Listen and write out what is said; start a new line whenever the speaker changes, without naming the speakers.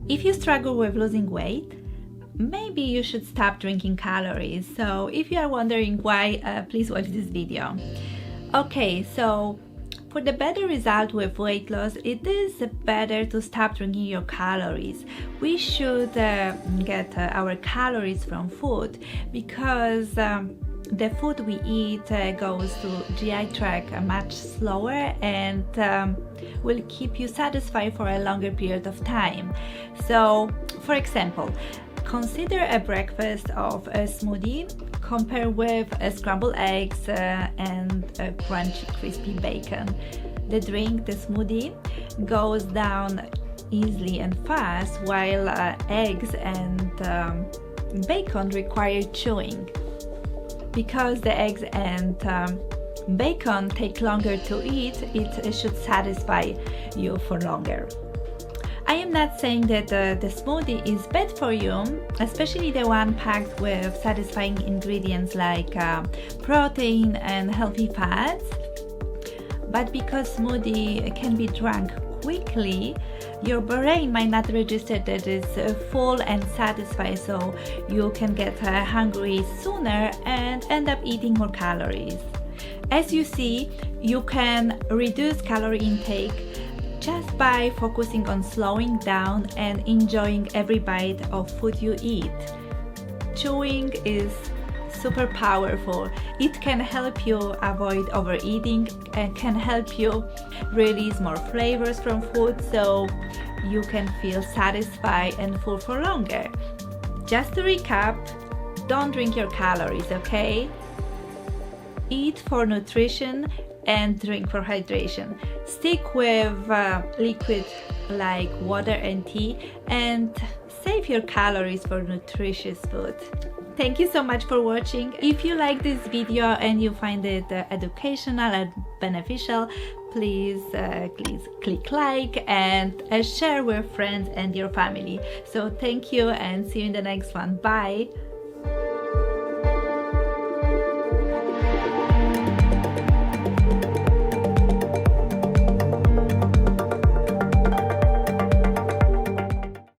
If you struggle with losing weight, maybe you should stop drinking calories. So if you are wondering why, please watch this video. Okay, so for the better result with weight loss, it is better to stop drinking your calories. We should get our calories from food, because the food we eat goes to GI tract much slower and will keep you satisfied for a longer period of time. So, for example, consider a breakfast of a smoothie compared with scrambled eggs and a crunchy, crispy bacon. The drink, the smoothie, goes down easily and fast, while eggs and bacon require chewing. Because the eggs and bacon take longer to eat, it should satisfy you for longer. I am not saying that the smoothie is bad for you, especially the one packed with satisfying ingredients like protein and healthy fats. But because smoothie can be drunk quickly, your brain might not register that it's full and satisfied, so you can get hungry sooner and end up eating more calories. As you see, you can reduce calorie intake just by focusing on slowing down and enjoying every bite of food you eat. Chewing is super powerful. It can help you avoid overeating and can help you release more flavors from food, so you can feel satisfied and full for longer. Just to recap, don't drink your calories, okay? Eat for nutrition and drink for hydration. Stick with liquid like water and tea, and save your calories for nutritious food. Thank you so much for watching. If you like this video and you find it educational and beneficial, please click like and share with friends and your family. So thank you, and see you in the next one. Bye.